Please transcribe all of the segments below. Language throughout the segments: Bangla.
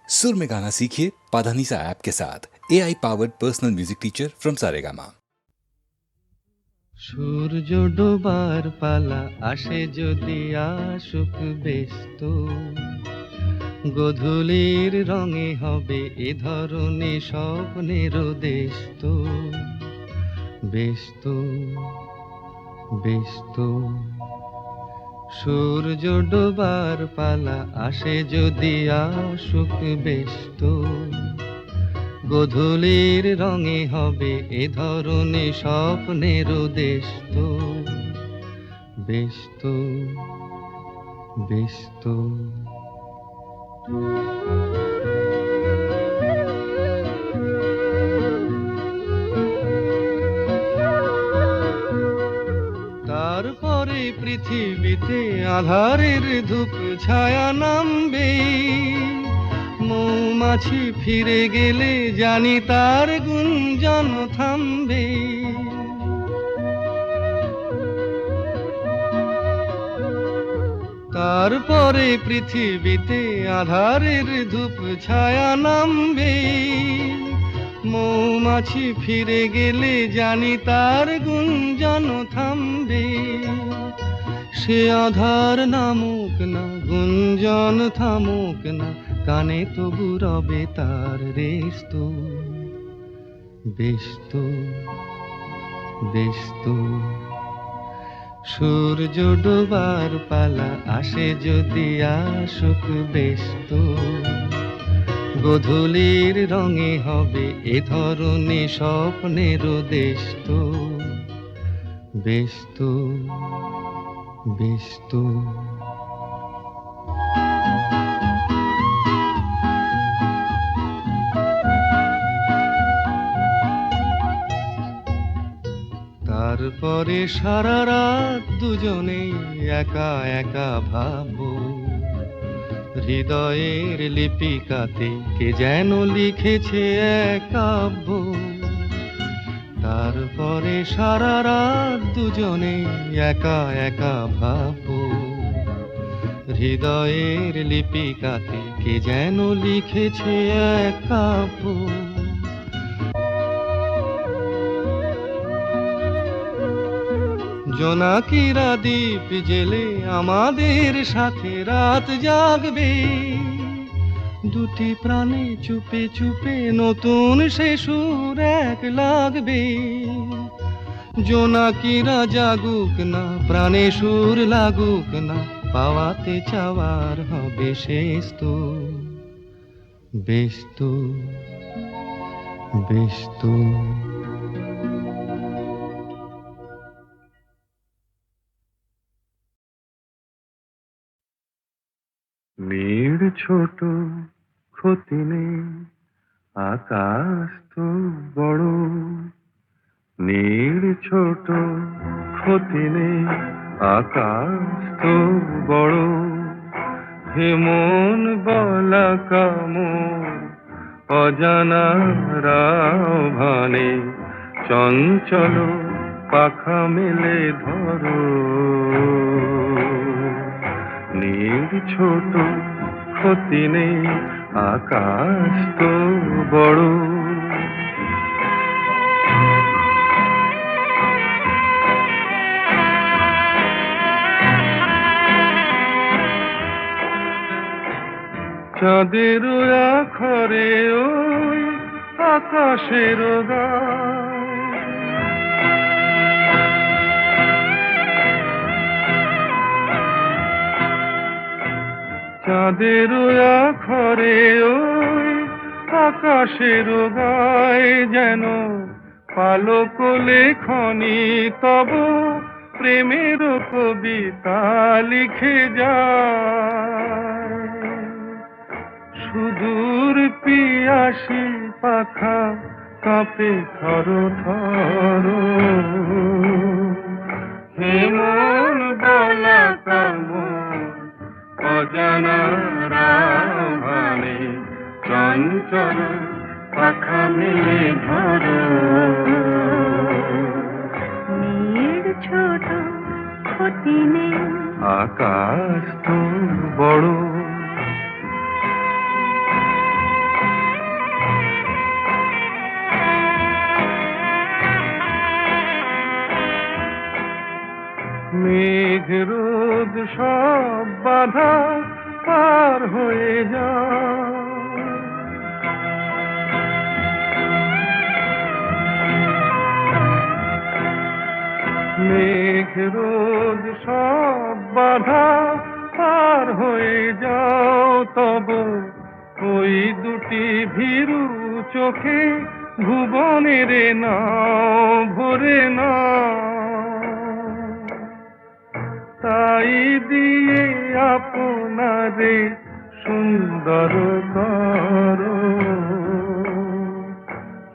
सुर में गाना सीखिए पाधानीसा ऐप के साथ AI powered personal music teacher from Saregama. সূর্য ডোবার পালা আসে যদি আসুক ব্যস্ত, গোধূলির রঙে হবে এ ধরনে স্বপ্নের দেশ তো। ব্যস্ত ব্যস্ত সূর্য ডোবার পালা আসে যদি আসুক ব্যস্ত, গোধূলির রঙে হবে এ ধরনে স্বপ্নের দেশ তো। ব্যস্ত ব্যস্ত তারপরে পৃথিবীতে আঁধারের ধূপ ছায়া নামবে, মৌমাছি ফিরে গেলে জানি তার গুঞ্জন থামবে। তারপরে পৃথিবীতে আঁধারের ধূপ ছায়া নামবে, মৌমাছি ফিরে গেলে জানি তার গুঞ্জন থামবে। সে আধার নামুক না, গুঞ্জন থামুক না, কানে তবু রবে তার রেশ তো। ব্যস্ত ব্যস্ত সূর্য ডোবার পালা আসে যদি আসুক ব্যস্ত, গোধূলির রঙে হবে এ ধরনে স্বপ্নের দেশ তো। ব্যস্ত ব্যস্ত তারপরে সারা রাত দুজনে একা একা ভাববো, হৃদয়ের লিপিকাতে কে যেন লিখেছে এক কাব্য। তারপরে সারা রাত দুজনে একা একা ভাববো, হৃদয়ের লিপিকাতে কে যেন লিখেছে এক কাব্য। জোনাকিরা দ্বীপ জেলে আমাদের সাথে রাত জাগবে, দুটি প্রাণে চুপে চুপে নতুন সে সুর এক লাগবে। জোনাকিরা জাগুক না, প্রাণে সুর লাগুক না, পাওয়াতে চাওয়ার হবে শেষ তো। ব্যস্ত ব্যস্ত নীড় ছোট ক্ষতি নেই, আকাশ তো বড়। নীড় ছোট ক্ষতি নেই, আকাশ তো বড়। হে মন বলা কামন অজানা রাভানে, চঞ্চল পাখা মেলে ধরো। নীড় ছোট ক্ষতি নেই, আকাশ তো বড়। চাঁদের আখরে ওই আকাশের গায়, চাঁদের আখরে ওই আকাশের গায়, যেন পালক লেখনি তব প্রেমের কবিতা লিখে যায়। সুদূর পিয়াসী পাখা কাঁপে থর থর, হে মন বলা কামন অজানা রাভানে, চঞ্চল পাখা মেলে ধরো। নীড় ছোট ক্ষতি নেই, আকাশ তো বড়। বাধা পার হয়ে যাও। মেঘ রোদ সব বাধা পার হয়ে যাও, তব ওই দুটি ভীরু চোখে ভুবনের নাও ভরে নাও। তাই দিয়ে আপনারে সুন্দর করো,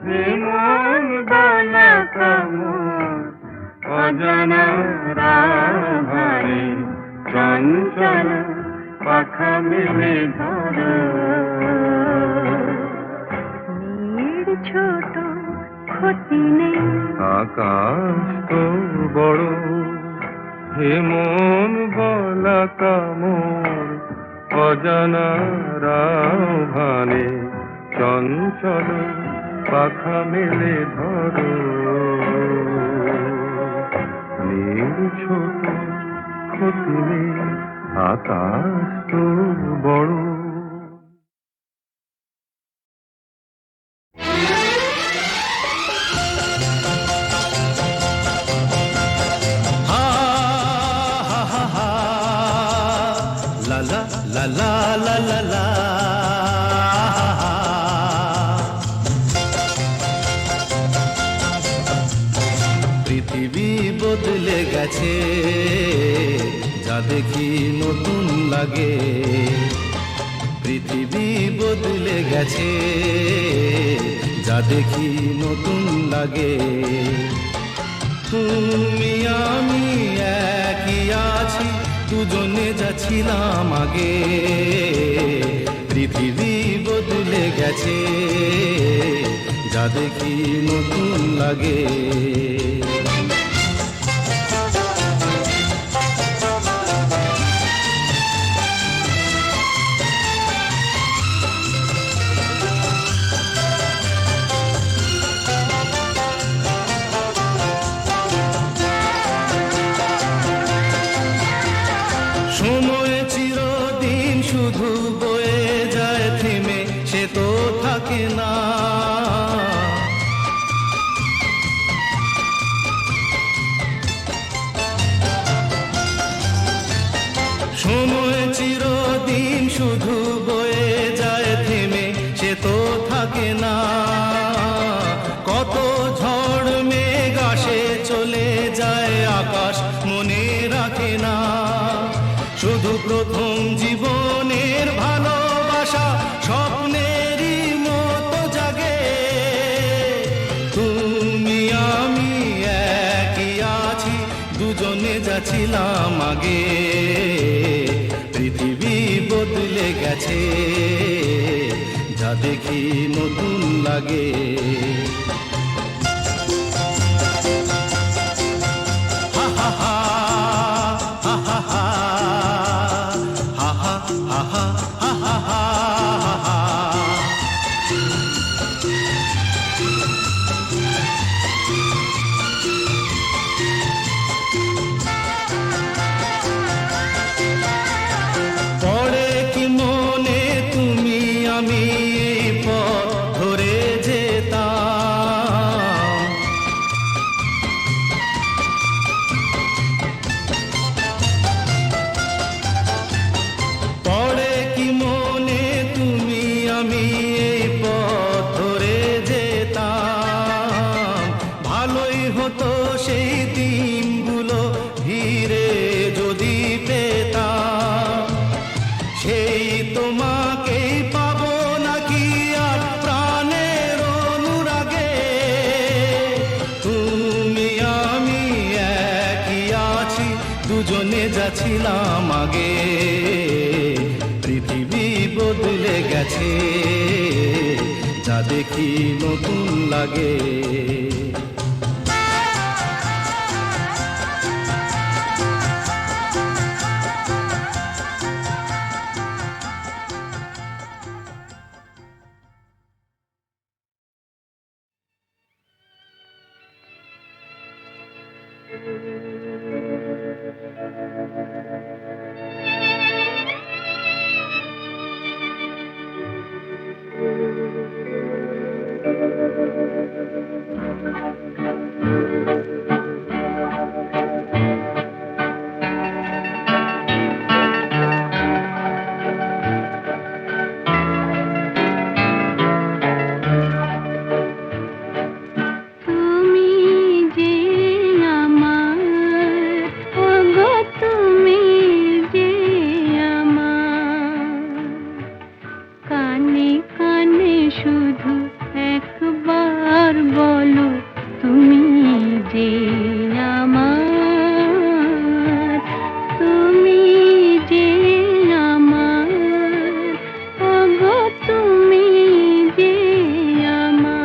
যে মন গলা কামড় অজানা রাভারে চঞ্চল পাখা মেলে ধরো। মেয়ের ছোট ক্ষতি নেই, আকাশ তো বড়, হে মন গলা কামড় অজানা রাভারে চঞ্চল পাখা মেলে ধরো। নীল ছোট ক্ষতি নেই, আকাশ তো বড়। La la la la la la la. পৃথিবী বদলে গেছে, যা দেখি নতুন লাগে। পৃথিবী বদলে গেছে, যা দেখি নতুন লাগে। তুমি আমি একই আছি, দুজনে যাচ্ছিলাম আগে। পৃথিবী বদলে গেছে, যা দেখি নতুন লাগে। সময় চিরদিন শুধু বয়ে যায় থেমে, সে তো থাকে না। সময় চিরদিন শুধু বয়ে যায় থেমে, সে তো থাকে না। কত ঝড় মেঘ আসে চলে যায়, আকাশ মনে রাখে না। শুধু প্রথম জীবনের ভালোবাসা স্বপ্নেরই মতো জাগে। তুমি আমি একই আছি, দুজনে যাচ্ছিলাম আগে। পৃথিবী বদলে গেছে, যা দেখি নতুন লাগে। হা হা হা হা হা হা হা হা হা হা হা হা। পড়ে কি মনে তুমি আমি এই পথ ধরে যেতাম। পড়ে কি মনে তুমি আমি এই পথ ধরে যেতাম। ভালোই হতো সেই দিনগুলো ধীরে যদি পেতাম। সেই তোমাকেই পাবো নাকি আর প্রাণের অনুরাগে। তুমি আমি একই আছি, দুজনে যাচ্ছিলাম আগে। পৃথিবী বদলে গেছে, যা দেখি নতুন লাগে। শুধু একবার বলো তুমি যে আমার, তুমি যে আমার, ওগো তুমি যে আমার।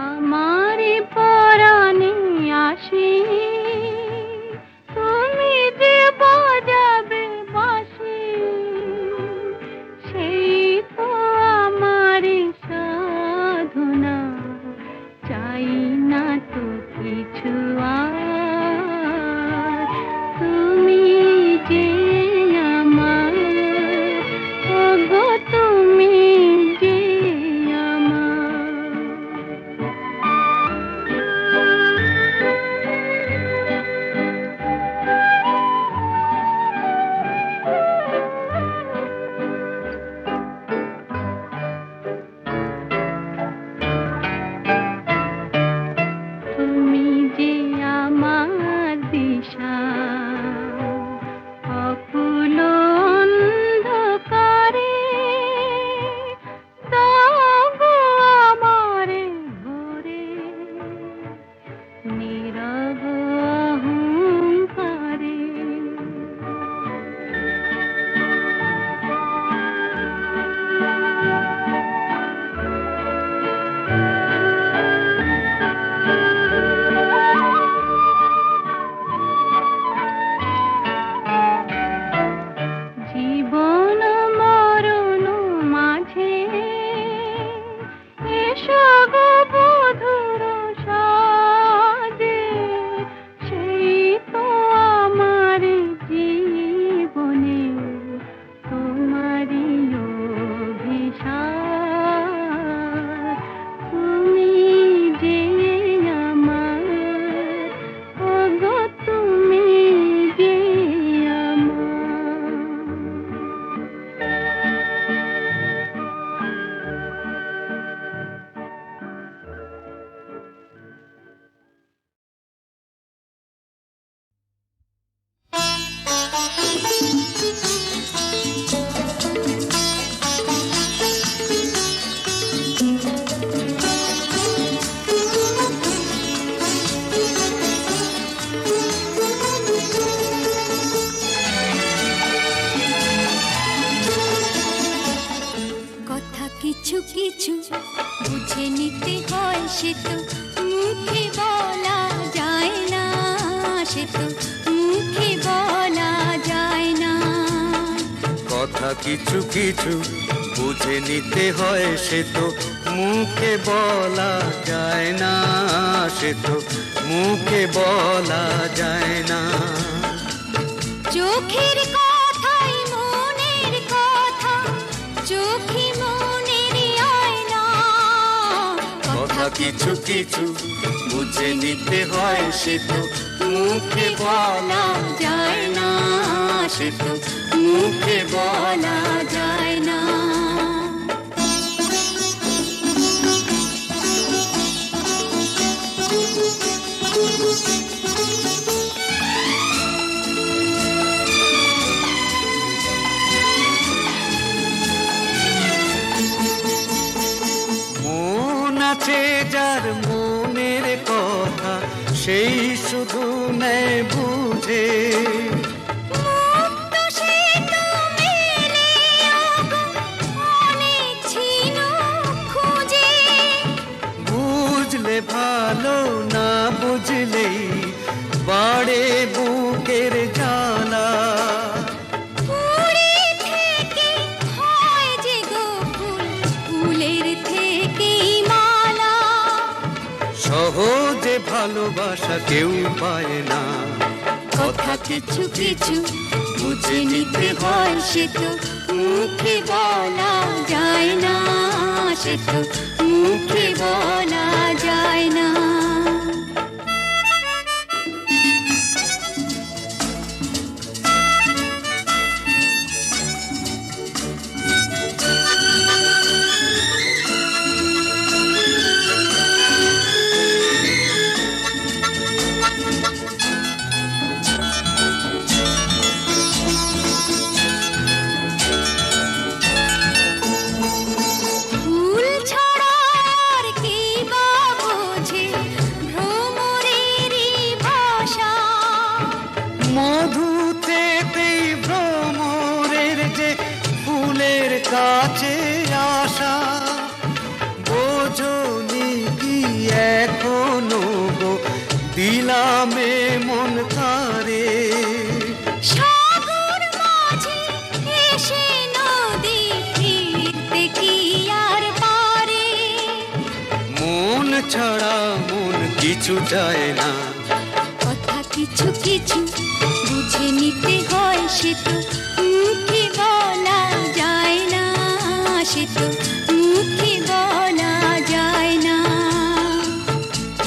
আমার পরাণে আসি তুমি যে বাজাবে বাঁশি, সেই তো আমার সাধনা, চাই না তো কিছু আর, তুমি যে আমার, ওগো তুমি যে আমার। তুমি যে আমার দিশা, অকুল অন্ধকারে দাও গো আমারে ভরে, নীরব অহংকারে। জীবন মরণ মাঝে এসো গো বধুর সাজে, সেই তো আমার জীবনে তোমারই অভিশাপ, তুমি যে আমার, ওগো তুমি যে আমার। কথা কিছু কিছু বুঝে নিতে হয়, সে তো মুখে বলা যায় না, সে তো মুখে বলা যায় না। কথা কিছু কিছু বুঝে নিতে হয়, সে তো মুখে বলা যায় না, সে তো মুখে বলা যায় না। চোখের কথাই মনের কথা, চোখে মনের আয়না। কথা কিছু কিছু বুঝে নিতে হয়, সে তো মুখে বলা যায় না, সে তো মুখে বলা যায় না। মন আছে যার মনের কথা, সেই শুধু নেয় বুঝে। মুক্ত সে তো মেলে ওগো অনেক ছিল খুঁজে, বুঝলে ভালো, না বুঝলেই বাড়ে বুকের জ্বালা। ফুলের থেকে হয় যে গো ফুল, ফুলের থেকেই মালা। সহজে ভালোবাসা কেউ পায় না। কথা কিছু কিছু বুঝে নিতে হয়, সে তো মুখে বলা যায় না, সে তো মুখে বলা যায় না। কাছে আসা বোঝনি কি এখনো গো দিলামে মন তারে সাগর মাঝে এসে নদী ফিরতে কি আর পারে মন ছাড়া মন কিছু চায় না কথা কিছু কিছু বুঝে নিতে হয় সে তো মুখে বলা যায় না সে তো মুখে বলা যায় না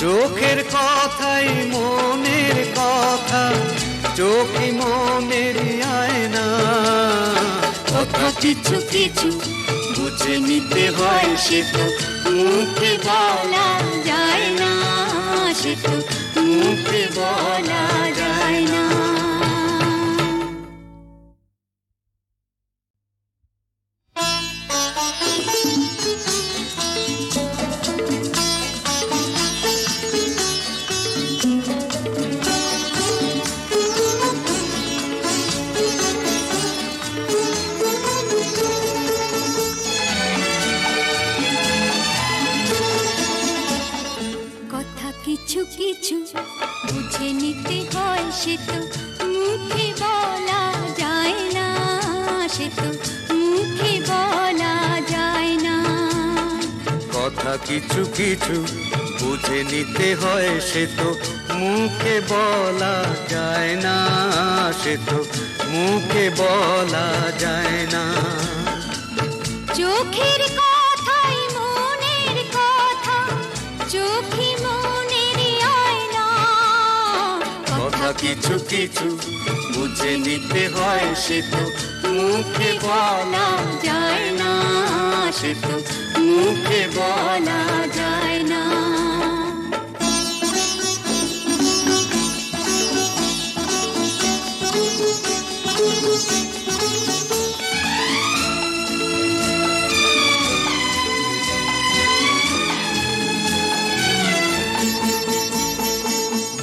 চোখের কথাই মনের কথা চোখে মনের আয়না কথা কিছু কিছু বুঝে নিতে হয় সে তো মুখে বলা যায় না সে তো মুখে বলা যায় না কথা কিছু কিছু বুঝে নিতে হয় সে তো মুখে বলা যায় না সে তো মুখে বলা যায় না কথা কিছু কিছু বুঝে নিতে হয় সে তো মুখে বলা যায় না সে তো মুখে বলা যায় না চোখের কথাই মনের কথা চোখে মনের আয়না কথা কিছু কিছু বুঝে নিতে হয় সে তো মুখে বলা যায় না সে তো মুখে বলা যায় না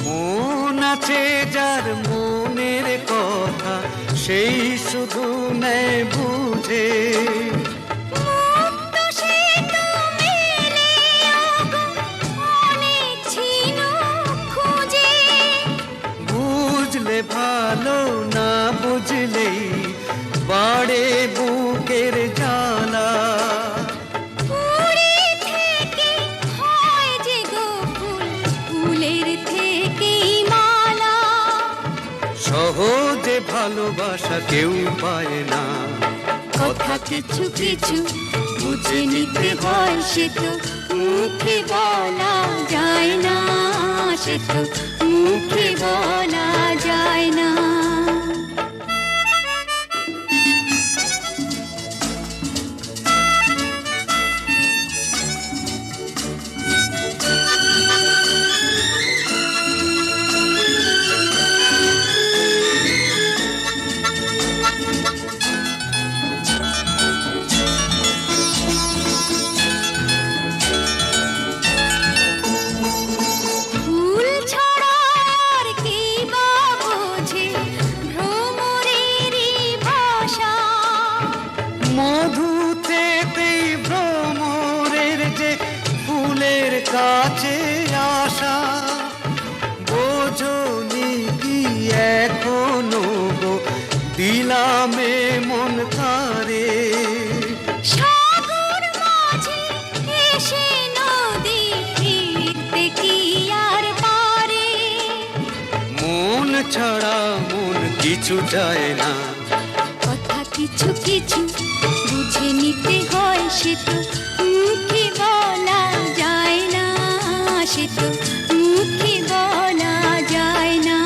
মন আছে যার মনের কথা সেই শুধু নেয় বুঝে মুক্ত সে তো মেলে ওগো অনেক ছিল খুঁজে বুঝলে ভালো না বুঝলেই বাড়ে বুকের জ্বালা ফুলে থেকে হয় যে গো ফুল ফুলের থেকেই মালা সহজে ভালোবাসা কেউ পায় না কথা কিছু কিছু বুঝে নিতে হয় সে তো মুখে বলা যায় না সে তো মুখে বলা যায় না ফুল ছাড়া আর কি বা বোঝে ভ্রমরেরই ভাষা মধু থেকেই ভ্রমরের যে ফুলের কাছে আসা বোঝনি কি এখনো গো দিলামে মন তারে সাগর মাঝে এসে নদী ফিরতে কি আর পারে মন ছাড়া মন কিছু চায় না কথা কিছু কিছু বুঝে নিতে হয় সে তো মুখে বলা যায় না সে তো মুখে বলা যায় না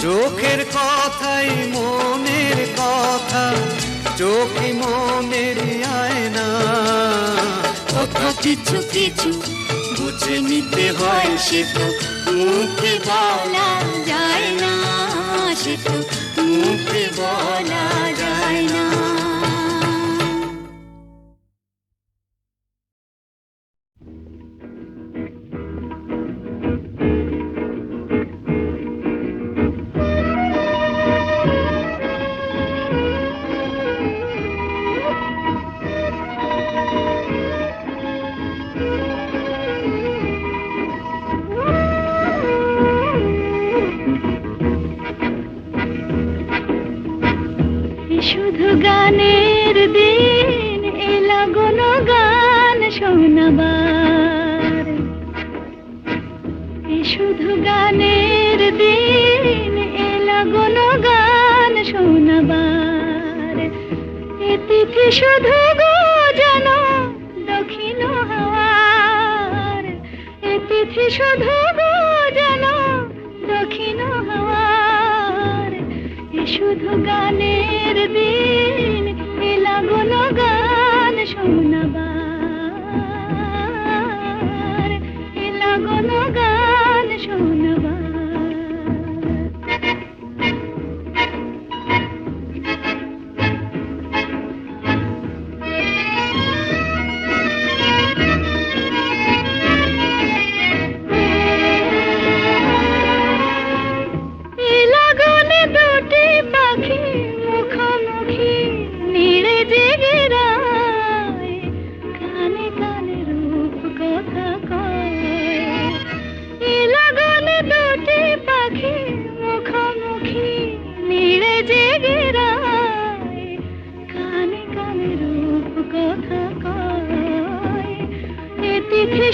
চোখের কথাই মনের কথা চোখে মনের আয়না কথা কিছু কিছু বুঝে নিতে হয় সে তো মুখে বলা যায় না সে তো মুখে বলা যায় না শোনাবার এ শুধু গানের দিন এলা গণ গান শোনাবার এ তিথি শুধু গো যেন দক্ষিণ হাওয়ার এ তিথি শুধু গো যেন দক্ষিণ হাওয়ার এ শুধু গানের দিন এলা গণ গান শোনাবার এলা গণ গান শোনাবার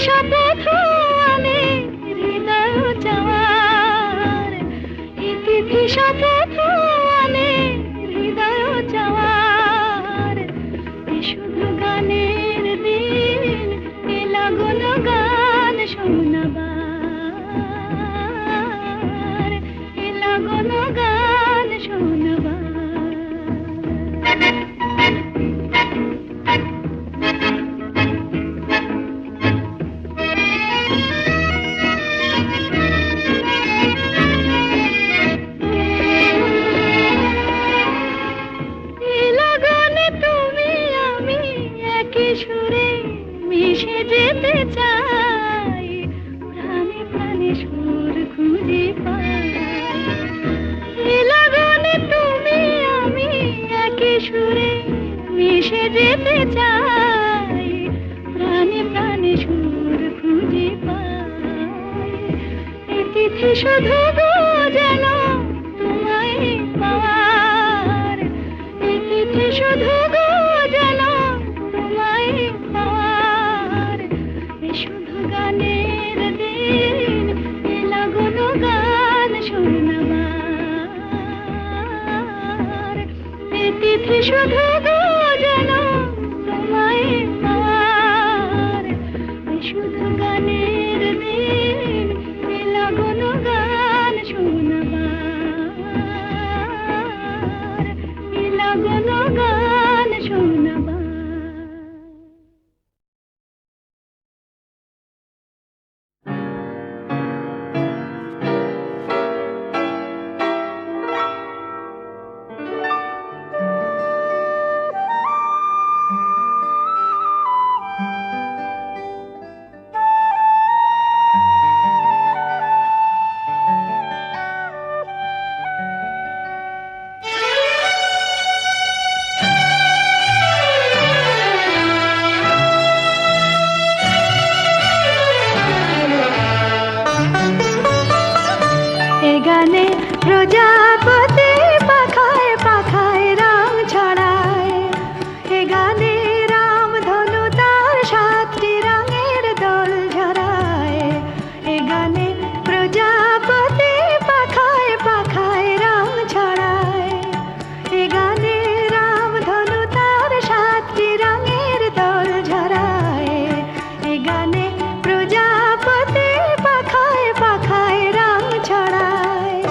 শপথ আনে হৃদয় চাওয়ার ইতিথি শপথ আনে হৃদয় চাওয়ার এ শুধু গানের দিন এলা গণ গান শোনাবার এলা গণ গান শোনাবার সুরে মিশে যেতে চাই প্রাণে প্রাণে সুর খুঁজে পাই এ লগনে তুমি আমি একই সুরে মিশে যেতে চাই প্রাণে প্রাণে সুর খুঁজে পাই এ তিথি শুধু গো যেন তোমায় পাওয়ার এ তিথি শুধু গো যেন শুধু গানের দিন এলা গণ গান শোনাবার এ তিথি শুধু গো যেন তোমায় পাওয়ার শুধু গানের দিন এলা গণ গান শোনাবার এলা গণ গান শোনাবার গানে প্রজাপতি পাখায় পাখায় রাম ছড়ায় এ গানে রাম ধনু তার 7টি রঙের দোল ঝরায় এ গানে প্রজাপতি পাখায় পাখায় রাম ছড়ায় এ গানে রাম ধনু তার 7টি রঙের দোল ঝরায় এ গানে প্রজাপতি পাখায় পাখায় রাম ছড়ায়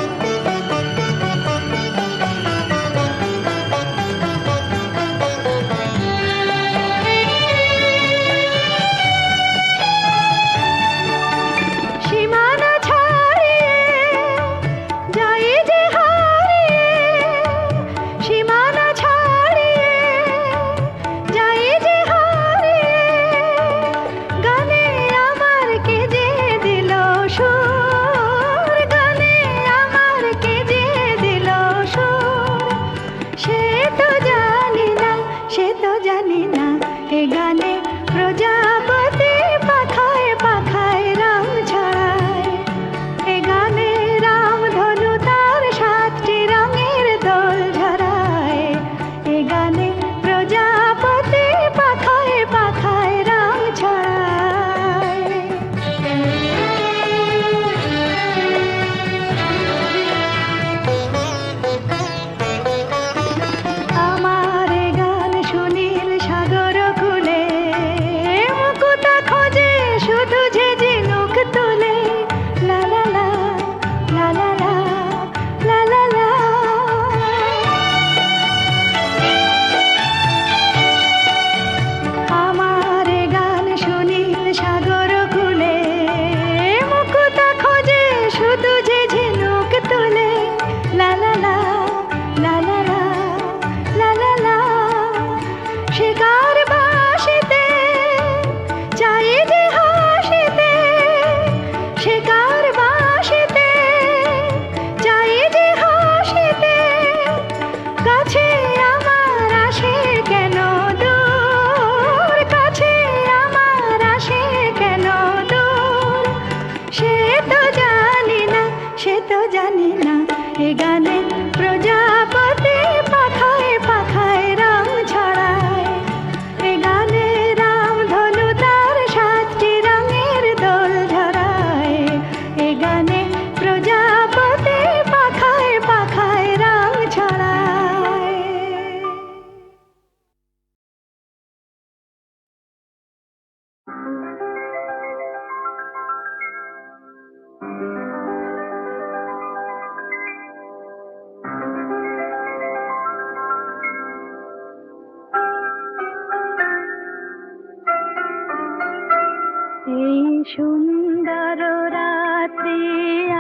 সুন্দর রাত্রি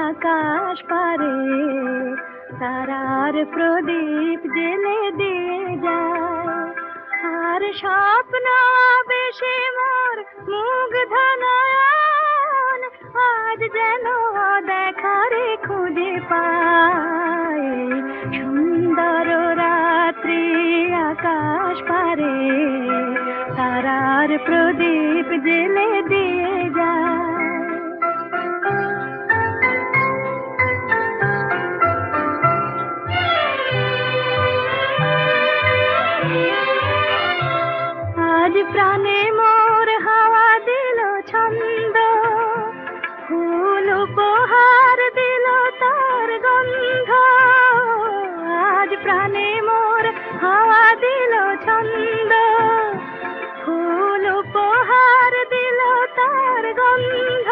আকাশ পারে তারার প্রদীপ জেলে দিয়ে যায়, আর স্বপ্ন বেশি মোর মুগ্ধ নয়ন আজ যেন দেখারে খুঁজে পায়। সুন্দর রাত্রি আকাশ পারে তারার প্রদীপ জেলে দিয়ে যায়। আজ প্রাণে মোর হাওয়া দিল ছন্দ, ফুল উপহার দিল তার গন্ধ। আজ প্রাণে মোর হাওয়া দিল ছন্দ, ফুল উপহার দিল তার গন্ধ।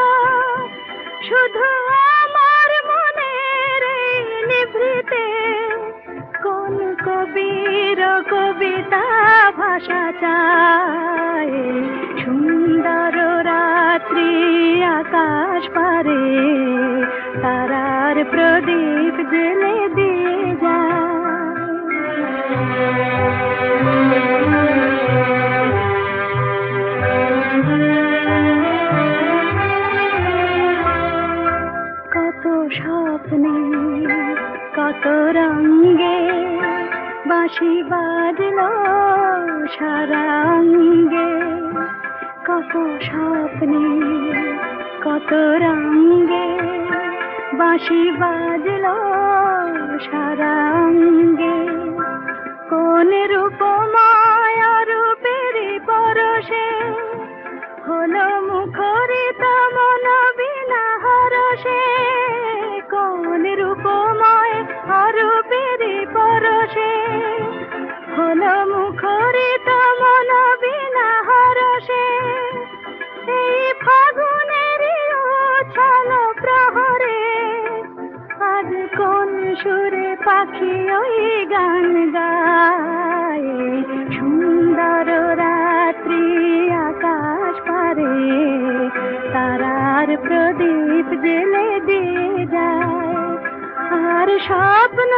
শুধু আমার মনের এই নিভৃতে কোন কবির কবিতা ভাষা চায়। সুন্দর রাত্রি আকাশ পারে তারার প্রদীপ জেলে দিয়ে কত স্বপ্নে কত রঙে বাঁশি বাজলো সারাঙ্গে। কত স্বপ্নে কত রঙে বাঁশি বাজলো সারাঙ্গে। কোন রূপময় রূপের পরশে হলো মুখরিত মন বিনা হরষে। কোন রূপময় রূপের পরশে হলো মুখরিত মন বিনা হরষে। এই ফাগুনের উছল প্রহরে আজ কোন সুরে পাখি ওই গান গায়। সুন্দর রাত্রি আকাশ পারে তারার প্রদীপ জেলে দিয়ে যায়, আর স্বপ্ন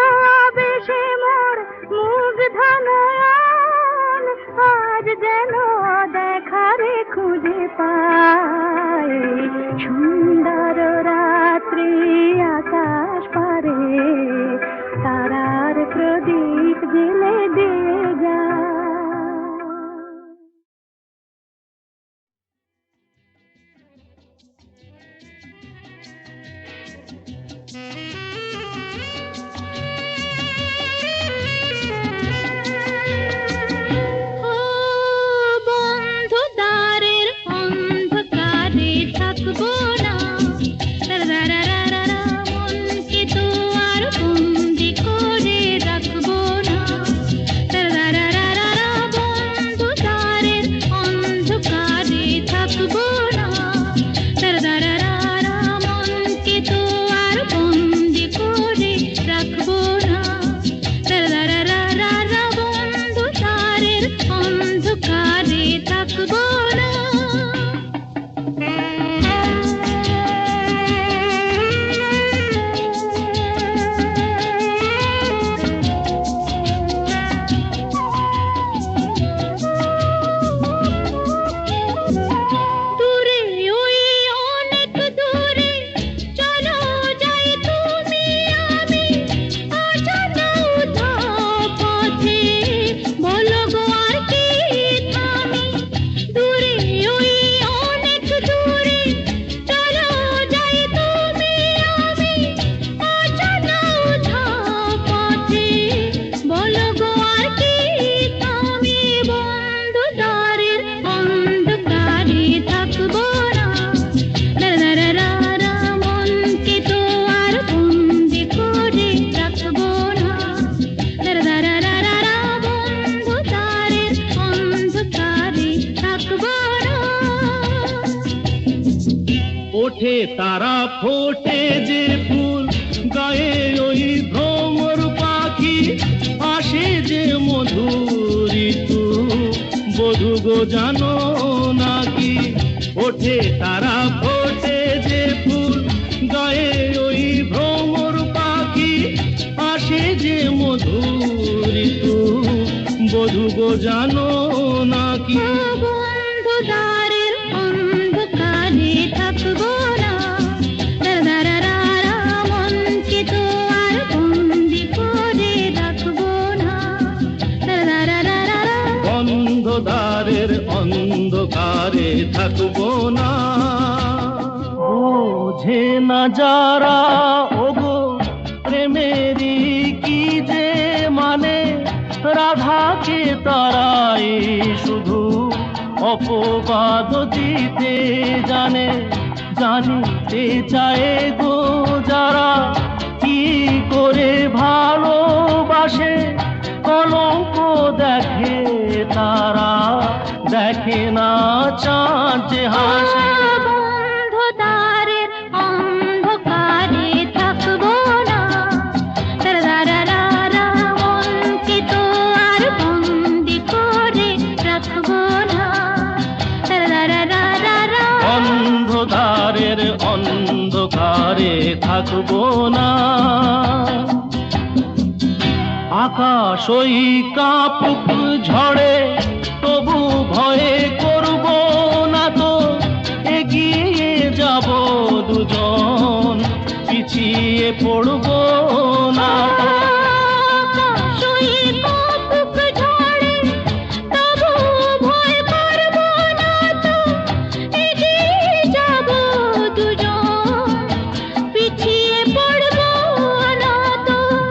বেশে মোর মুগ্ধ নয়ন আজ যেন দেখারে খুঁজে পায়। সুন্দর রাত্রি আকাশ পারে তারার প্রদীপ জেলে দিয়ে যায়। ওঠে তারা ফোটে যে ফুল গায়ে ওই ভ্রমর পাখি আসে যে মধুর ঋতু বধু গো জানো নাকি ওঠে তারা ফোটে যে ফুল গায়ে ওই ভ্রমর পাখি আসে যে মধুর ঋতু বধূ গো জানো নাকি বন্ধু দ্বারের অন্ধকারে থাকবো না, দারারারা মনকে তো আর বন্দি করে রাখবো না, দারারারা বন্ধ দ্বারের অন্ধকারে থাকবো না বোঝে না যারা ওগো প্রেমেরই কি যে মানে রাধাকে তারাই শুধু অপবাদ দিতে জানে জানিতে চায় গো যারা কি করে ভালোবাসে কলঙ্ক দেখে তারা দেখে না চাঁদ যে হাসে বন্ধু দ্বারের অন্ধকারে থাকবো না, দারারারা মনকে তো আর বন্দি করে রাখবো না, দারারারা অন্ধকারের অন্ধকারে থাকবো না আকাশ ওই কাপুক ঝড়ে তবু ভয়ে করব না তো এগিয়ে যাব দুজন পিছিয়ে পড়ব না তো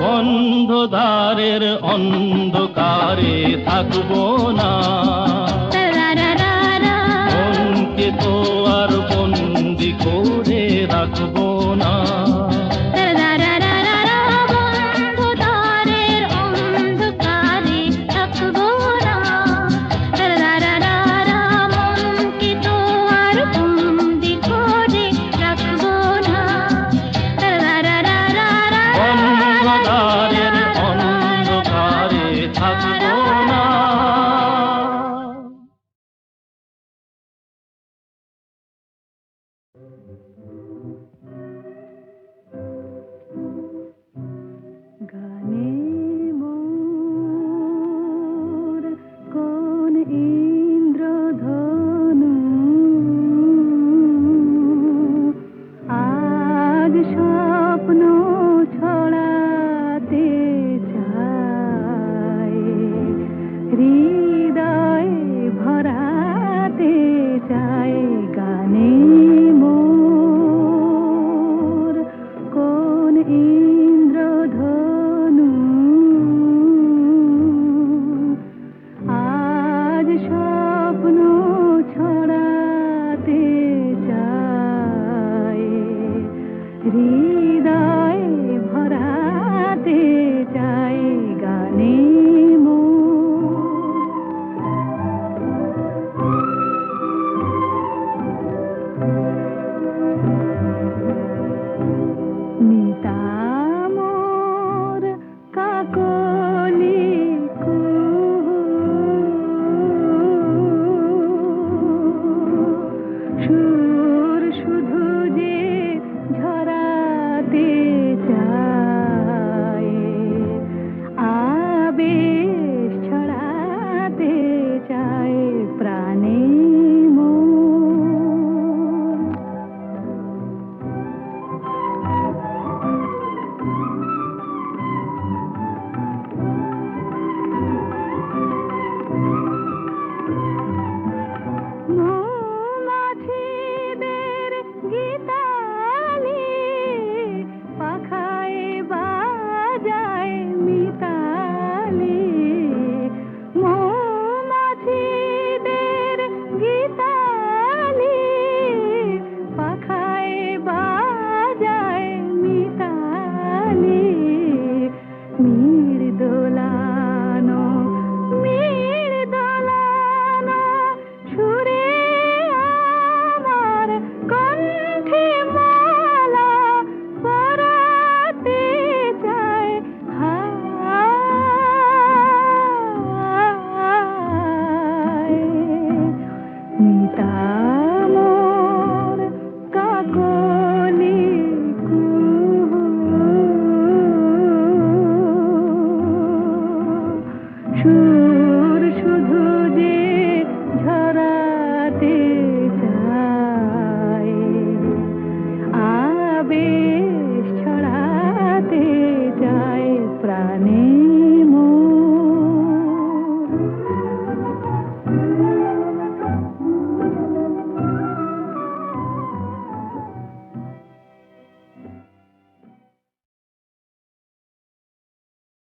বন্ধদ্বারের অন্ধকারে থাকবো না মনকে তো আর বন্দি করে রাখবো না বন্ধুদ্বারের অন্ধকারে থাকবো না, মনকে তো আর বন্দি করে রাখবো না, বন্ধদ্বারের অন্ধকারে থাকবো না গানে মোর কোন ইন্দ্রধনু আজ স্বপ্ন ছড়াতে চায়, হৃদয়ে ভরাতে চায়। গানে মোর কোন ইন্দ্রধনু আজ স্বপ্ন ছড়াতে চায়, হৃদয়ে ভরাতে চায়। গানে নিতামোর কাকলি সুর শুধু যে ঝরাতে চায়, আবেশ ছড়াতে চায়।